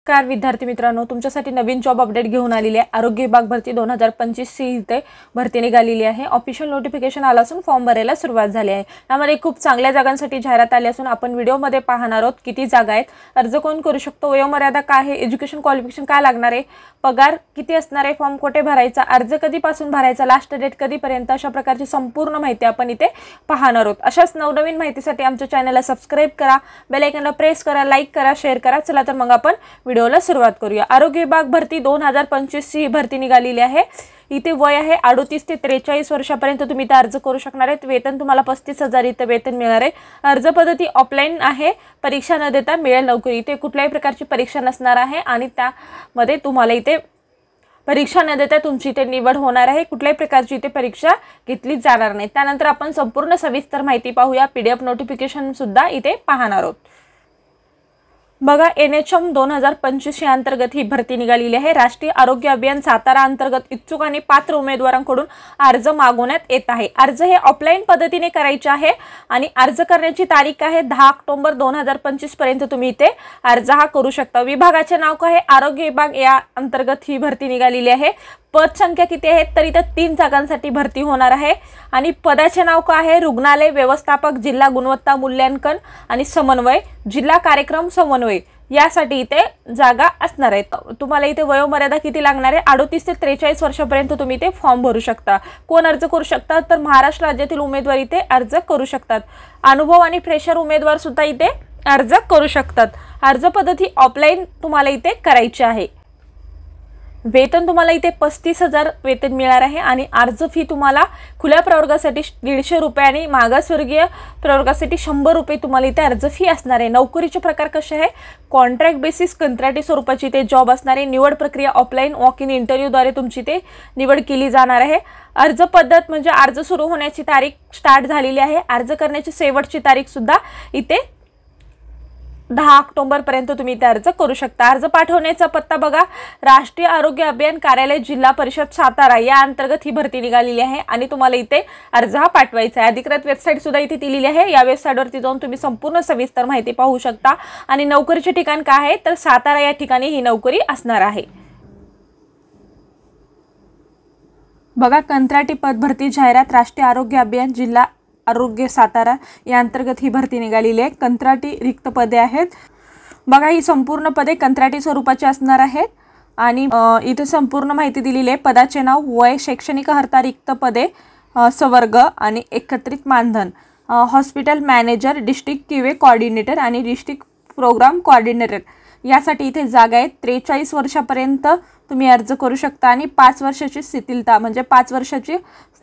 नमस्कार विद्यार्थी मित्रांनो, तुमच्यासाठी नवीन जॉब अपडेट घेऊन आलेली आहे। आरोग्य विभाग भरती 2025 ची इथे भरती निघालेली आहे। ऑफिशियल नोटिफिकेशन आलं असून फॉर्म भरायला सुरुवात झाली आहे। यामध्ये खूप चांगल्या जागांसाठी जाहिरात आली असून आपण व्हिडिओमध्ये पाहणार आहोत किती जागा आहेत, अर्ज कोण करू शकतो, वयोमर्यादा काय आहे, एज्युकेशन क्वालिफिकेशन काय लागणार आहे, पगार किती असणार आहे, फॉर्म कुठे भरायचा, अर्ज कधीपासून भरायचा, लास्ट डेट कधीपर्यंत, अशा प्रकारची संपूर्ण माहिती आपण इथे पाहणार आहोत। अशाच नवनवीन माहितीसाठी आमच्या चॅनलला सबस्क्राइब करा, बेल आयकॉनला प्रेस करा, लाईक करा, शेअर करा। चला तर मग आपण व्हिडिओला सुरुवात करूया। आरोग्य विभाग भरती 2025 ची भरती निघालेली आहे। इथे वय आहे 38 ते 43 वर्षापर्यंत तुम्ही इथे अर्ज करू शकणार आहेत। वेतन तुम्हाला 35,000 इथे वेतन मिळणार आहे। अर्ज पद्धती ऑफलाइन आहे, परीक्षा न देता मिळेल नोकरी। इथे कुठल्याही प्रकारची परीक्षा नसणार आहे आणि त्यामध्ये तुम्हाला इथे परीक्षा न देता तुमची इथे निवड होणार आहे। कुठल्याही प्रकारची इथे परीक्षा घेतली जाणार नाही। त्यानंतर आपण संपूर्ण सविस्तर माहिती पाहूया। पीडीएफ नोटिफिकेशन सुद्धा इथे पाहणार आहोत। बघा, NHM 2025 या अंतर्गत ही भरती निघालेली आहे। राष्ट्रीय आरोग्य अभियान सातारा अंतर्गत इच्छुक आणि पात्र उमेदवारांकडून अर्ज मागवण्यात येत आहे। अर्ज हे ऑफलाइन पद्धतीने करायचे आहे आणि अर्ज करण्याची तारीख आहे 10 ऑक्टोबर 2025 पर्यंत तुम्ही इथे अर्ज हा करू शकता। विभागाचे नाव काय आहे? आरोग्य विभाग या अंतर्गत ही भरती निघालेली आहे। पद संख्या किती आहेत? तर इथे 3 जागांसाठी भरती होणार आहे आणि पदाचे नाव काय आहे? रुग्णालय व्यवस्थापक, जिल्हा गुणवत्ता मूल्यांकन आणि समन्वय, जिल्हा कार्यक्रम समन्वय यासाठी इथे जागा असणार आहेत। तुम्हाला इथे वयोमर्यादा किती लागणार आहे? 38 ते 43 वर्षापर्यंत तुम्ही इथे फॉर्म भरू शकता। कोण अर्ज करू शकतात? तर महाराष्ट्र राज्यातील उमेदवार इथे अर्ज करू शकतात। अनुभव आणि फ्रेशर उमेदवार सुद्धा इथे अर्ज करू शकतात। अर्ज पद्धती ऑफलाइन तुम्हाला इथे करायची आहे। वेतन तुम्हाला इथे 35,000 वेतन मिळणार आहे आणि अर्ज फी तुम्हाला खुल्या प्रवर्गासाठी 150 रुपये आणि मागासवर्गीय प्रवर्गासाठी 100 रुपये तुम्हाला इथे अर्ज फी असणार आहे। नोकरीचे प्रकार कसे आहे? कॉन्ट्रॅक्ट बेसिस कंत्राटी स्वरूपाची इथे जॉब असणार आहे। निवड प्रक्रिया ऑफलाइन वॉक इन इंटरव्ह्यूद्वारे तुमची इथे निवड केली जाणार आहे। अर्ज पद्धत म्हणजे अर्ज सुरू होण्याची तारीख स्टार्ट झालेली आहे। अर्ज करण्याची शेवटची तारीख सुद्धा इथे 10 ऑक्टोबर पर्यंत तुम्ही इथे अर्ज करू शकता। अर्ज पाठवण्याचा पत्ता बघा, राष्ट्रीय आरोग्य अभियान कार्यालय, जिल्हा परिषद सातारा या अंतर्गत ही भरती निघालेली आहे आणि तुम्हाला इथे अर्ज हा पाठवायचा आहे। अधिकृत वेबसाईट सुद्धा इथे दिलेली आहे। या वेबसाईटवरती जाऊन तुम्ही संपूर्ण सविस्तर माहिती पाहू शकता। आणि नोकरीचे ठिकाण काय आहे? तर सातारा या ठिकाणी ही नोकरी असणार आहे। बघा, कंत्राटी पद भरती जाहिरात, राष्ट्रीय आरोग्य अभियान, जिल्हा आरोग्य सातारा या अंतर्गत ही भरती निघालेली आहे। कंत्राटी रिक्त पदे आहेत। बघा, ही संपूर्ण पदे कंत्राटी स्वरूपाची असणार आहेत आणि इथे संपूर्ण माहिती दिलेली आहे। पदाचे नाव, वय, शैक्षणिक अर्हता, रिक्त पदे, सवर्ग आणि एकत्रित मानधन, hospital manager, district QA coordinator आणि डिस्ट्रिक्ट प्रोग्राम कोऑर्डिनेटर यासाठी इथे जागा आहेत। 43 वर्षापर्यंत तुम्ही अर्ज करू शकता आणि 5 वर्षाची शिथिलता म्हणजे 5 वर्षाची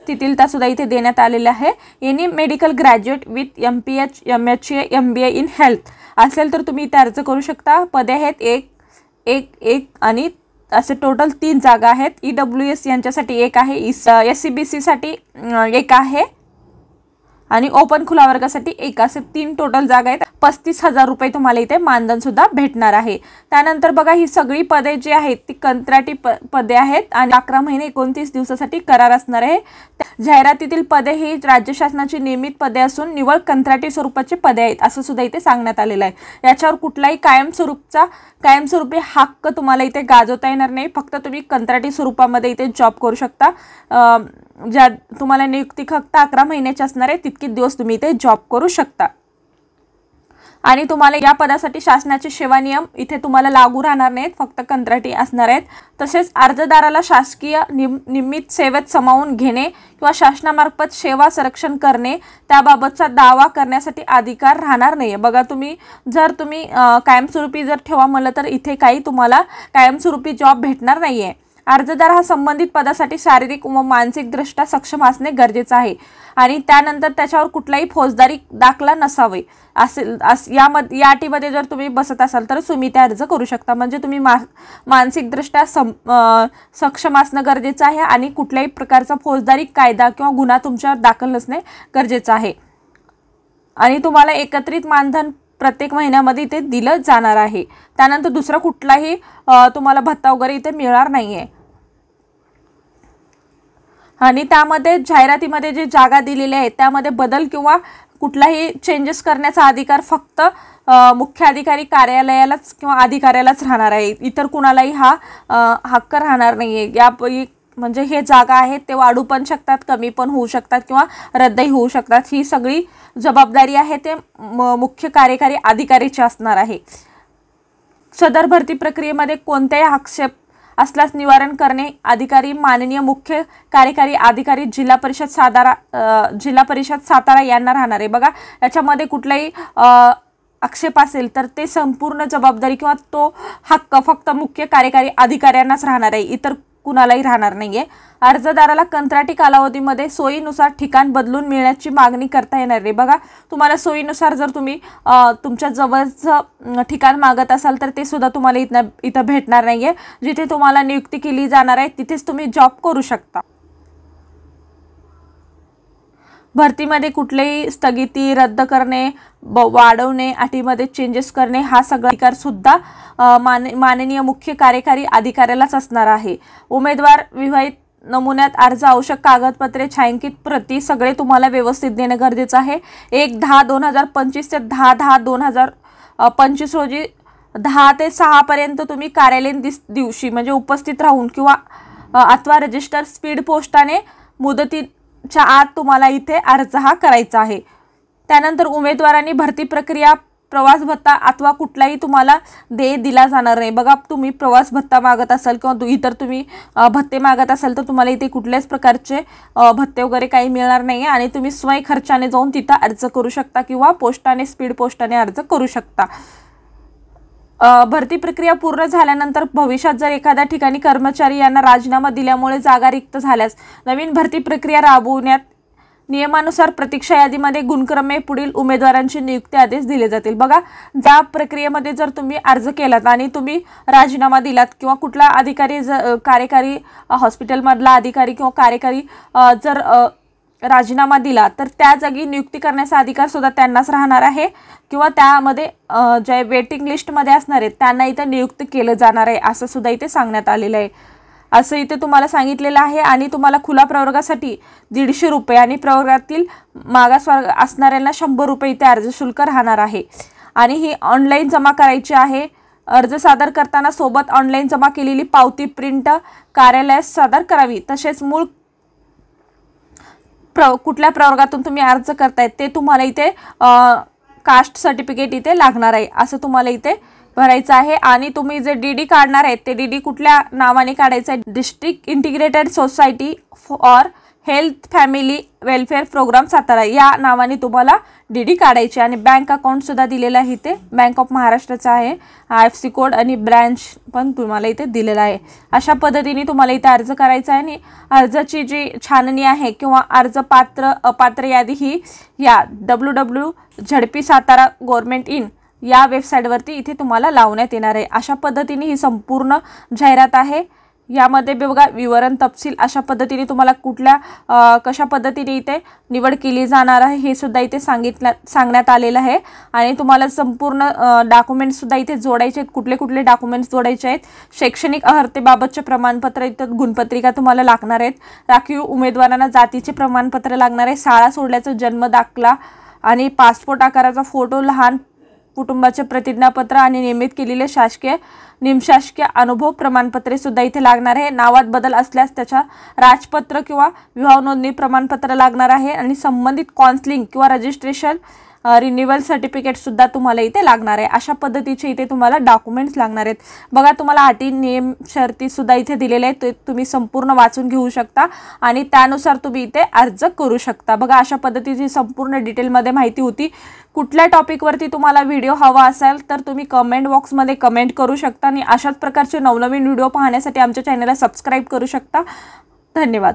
शिथिलता सुद्धा इथे देण्यात आलेली आहे। Any medical graduate with MPH, MHA, MBA in health असेल तर तुम्ही इथे अर्ज करू शकता। पदे आहेत 1 आणि असे टोटल 3 जागा आहेत। EWS यांच्यासाठी 1 आहे, SCBC साठी 1 आहे आणि ओपन खुला वर्गासाठी 1, असे 3 टोटल जागा आहेत। 35,000 रुपये तुम्हाला इथे मानधन सुद्धा भेटणार आहे। त्यानंतर बघा, ही सगळी पदे जी आहेत ती कंत्राटी पदे आहेत आणि 11 महिने 29 दिवसासाठी करार असणार आहे। जाहिरातीतील पदे ही राज्य शासनाची नियमित पदे असून निवड कंत्राटी स्वरूपाची पदे आहेत असं सुद्धा इथे सांगण्यात आलेलं आहे। याच्यावर कुठलाही कायमस्वरूपी हक्क तुम्हाला इथे गाजवता येणार नाही। फक्त तुम्ही कंत्राटी स्वरूपामध्ये इथे जॉब करू शकता। ज्या तुम्हाला नियुक्ती फक्त 11 महिन्याची असणार आहे तितके दिवस तुम्ही इथे जॉब करू शकता आणि तुम्हाला या पदासाठी शासनाचे सेवा नियम इथे तुम्हाला लागू राहणार नाहीत, फक्त कंत्राटी असणार आहेत। तसेच अर्जदाराला शासकीय नियमित सेवेत सामावून घेणे किंवा शासनामार्फत सेवा संरक्षण करणे त्याबाबतचा दावा करण्यासाठी अधिकार राहणार नाही। बघा, जर तुम्ही कायमस्वरूपी जर ठेवा म्हणलं तर इथे काही तुम्हाला कायमस्वरूपी जॉब भेटणार नाहीये। अर्जदार हा संबंधित पदासाठी शारीरिक व मानसिकदृष्ट्या सक्षम असणे गरजेचे आहे आणि त्यानंतर त्याच्यावर कुठलाही फौजदारी दाखला नसावे असेल। या अटीमध्ये जर तुम्ही बसत असाल तर तुम्ही ते अर्ज करू शकता। म्हणजे तुम्ही मानसिकदृष्ट्या सक्षम असणं गरजेचं आहे आणि कुठल्याही प्रकारचा फौजदारी कायदा किंवा गुन्हा तुमच्यावर दाखल नसणे गरजेचं आहे आणि तुम्हाला एकत्रित मानधन प्रत्येक महिन्यामध्ये इथे दिलं जाणार आहे। त्यानंतर दुसरा कुठलाही तुम्हाला भत्ता वगैरे इथे मिळणार नाहीये। आणि त्यामध्ये जाहिरातीमध्ये जे जागा दिलेल्या आहेत त्यामध्ये बदल किंवा कुठलाही चेंजेस करण्याचा अधिकार फक्त मुख्य अधिकारी कार्यालयालाच किंवा अधिकाऱ्यालाच राहणार आहे, इतर कुणालाही हा हक्क राहणार नाही आहे। यापैकी म्हणजे हे जागा आहेत ते वाढू पण शकतात, कमी पण होऊ शकतात किंवा रद्दही होऊ शकतात। ही सगळी जबाबदारी आहे ते मुख्य कार्यकारी अधिकारीची असणार आहे। सदर भरती प्रक्रियेमध्ये कोणत्याही आक्षेप असल्यास निवारण करणे अधिकारी माननीय मुख्य कार्यकारी अधिकारी जिल्हा परिषद सातारा यांना राहणार आहे। बघा याच्यामध्ये कुठलाही आक्षेप असेल तर ते संपूर्ण जबाबदारी किंवा तो हक्क फक्त मुख्य कार्यकारी अधिकाऱ्यांनाच राहणार आहे, इतर कुणालाही राहणार नाहीये। अर्जदाराला कंत्राटी कालावधीमध्ये सोयीनुसार ठिकाण बदलून मिळण्याची मागणी करता येणार आहे। बघा तुम्हाला सोयीनुसार जर तुम्ही तुमच्या जवळचं ठिकाण मागत असाल तर ते सुद्धा तुम्हाला इथं भेटणार नाहीये। जिथे तुम्हाला नियुक्ती केली जाणार आहे तिथेच तुम्ही जॉब करू शकता। भरतीमध्ये कुठलेही स्थगिती, रद्द करणे, वाढवणे, अटीमध्ये चेंजेस करणे हा सगळा अधिकार सुद्धा माननीय मुख्य कार्यकारी अधिकाऱ्यालाच असणार आहे। उमेदवार विवाहित नमुन्यात अर्ज, आवश्यक कागदपत्रे, छायांकित प्रती सगळे तुम्हाला व्यवस्थित देणं गरजेचं आहे। 1/10/2025 ते 10/10/2025 रोजी 10 ते 6 पर्यंत तुम्ही कार्यालयीन दिवशी म्हणजे उपस्थित राहून किंवा अथवा रजिस्टर स्पीड पोस्टाने मुदतीच्या आत तुम्हाला इथे अर्ज हा करायचा आहे। त्यानंतर उमेदवारांनी भरती प्रक्रिया, प्रवास भत्ता अथवा कुठलाही तुम्हाला देय दिला जाणार नाही। बघा तुम्ही प्रवास भत्ता मागत असाल किंवा इतर तुम्ही भत्ते मागत असाल तर तुम्हाला इथे कुठल्याच प्रकारचे भत्ते वगैरे काही मिळणार नाही आणि तुम्ही स्वयं खर्चाने जाऊन तिथं अर्ज करू शकता किंवा पोस्टाने, स्पीड पोस्टाने अर्ज करू शकता। भरती प्रक्रिया पूर्ण झाल्यानंतर भविष्यात जर एखाद्या ठिकाणी कर्मचारी यांना राजीनामा दिल्यामुळे जागा रिक्त झाल्यास नवीन भरती प्रक्रिया राबवण्यात नियमानुसार प्रतीक्षा यादीमध्ये गुणक्रमे पुढील उमेदवारांचे नियुक्ती आदेश दिले जातील। बघा ज्या प्रक्रियेमध्ये जर तुम्ही अर्ज केलात आणि तुम्ही राजीनामा दिलात किंवा कुठला अधिकारी कार्यकारी हॉस्पिटलमधला अधिकारी किंवा कार्यकारी जर राजीनामा दिला तर त्या जागी नियुक्ती करण्याचा अधिकार सुद्धा त्यांनाच राहणार आहे किंवा त्यामध्ये जे वेटिंग लिस्टमध्ये असणार आहेत त्यांना इथे नियुक्त केलं जाणार आहे असं सुद्धा इथे सांगण्यात आलेलं आहे। असं इथे तुम्हाला सांगितलेलं आहे आणि तुम्हाला खुला प्रवर्गासाठी 150 रुपये आणि प्रवर्गातील मागासवर्ग असणाऱ्यांना 100 रुपये इथे अर्ज शुल्क राहणार आहे आणि ही ऑनलाईन जमा करायची आहे। अर्ज सादर करताना सोबत ऑनलाईन जमा केलेली पावती प्रिंट कार्यालयात सादर करावी। तसेच मूळ कुठल्या प्रवर्गातून तुम्ही अर्ज करताय ते तुम्हाला इथे कास्ट सर्टिफिकेट इथे लागणार आहे असं तुम्हाला इथे भरायचं आहे। आणि तुम्ही जे डीडी काढणार आहेत ते डीडी कुठल्या नावाने काढायचं आहे, district integrated society for health family welfare program Satara या नावाने तुम्हाला डीडी काढायची आणि बँक अकाउंट सुद्धा दिलेलं आहे इथे, बँक ऑफ महाराष्ट्राचा आहे, IFSC कोड आणि ब्रँच पण तुम्हाला इथे दिलेला आहे। अशा पद्धतीने तुम्हाला इथे अर्ज करायचा आहे आणि अर्जाची जी छाननी आहे किंवा अर्ज पात्र अपात्र यादी ही या www.jhpsatara.government.in या वेबसाईटवरती इथे तुम्हाला लावण्यात येणार आहे। अशा पद्धतीने ही संपूर्ण जाहिरात आहे। यामध्ये बघा विवरण तपशील अशा पद्धतीने तुम्हाला कुठल्या कशा पद्धतीने इथे निवड केली जाणार आहे हे सुद्धा इथे सांगण्यात आलेलं आहे आणि तुम्हाला संपूर्ण डॉक्युमेंट्स सुद्धा इथे जोडायचे आहेत। कुठले कुठले डॉक्युमेंट्स जोडायचे आहेत, शैक्षणिक अर्हतेबाबतचे प्रमाणपत्र, इथं गुणपत्रिका तुम्हाला लागणार आहेत, राखीव उमेदवारांना जातीचे प्रमाणपत्र लागणार आहे, शाळा सोडल्याचा जन्म दाखला आणि पासपोर्ट आकाराचा फोटो, लहान कुटुंबाचे प्रतिज्ञापत्र आणि नियमित केलेले शासकीय निमशासकीय अनुभव प्रमाणपत्रे सुद्धा इथे लागणार आहे। नावात बदल असल्यास त्याचा राजपत्र किंवा विवाह नोंदणी प्रमाणपत्र लागणार आहे आणि संबंधित काउन्सिलिंग किंवा रजिस्ट्रेशन रिन्युअल सर्टिफिकेट सुद्धा तुम्हाला इथे लागणार आहे। अशा पद्धतीचे इथे तुम्हाला डॉक्युमेंट्स लागणार आहेत। बघा तुम्हाला अटी नियम शर्ती सुद्धा इथे दिलेले आहेत, ते तुम्ही संपूर्ण वाचून घेऊ शकता आणि त्यानुसार तुम्ही इथे अर्ज करू शकता। बघा अशा पद्धतीची संपूर्ण डिटेलमध्ये माहिती होती। कुठल्या टॉपिकवरती तुम्हाला व्हिडिओ हवा असेल तर तुम्ही कमेंट बॉक्समध्ये कमेंट करू शकता आणि अशाच प्रकारचे नवनवीन व्हिडिओ पाहण्यासाठी आमच्या चॅनलला सबस्क्राईब करू शकता। धन्यवाद।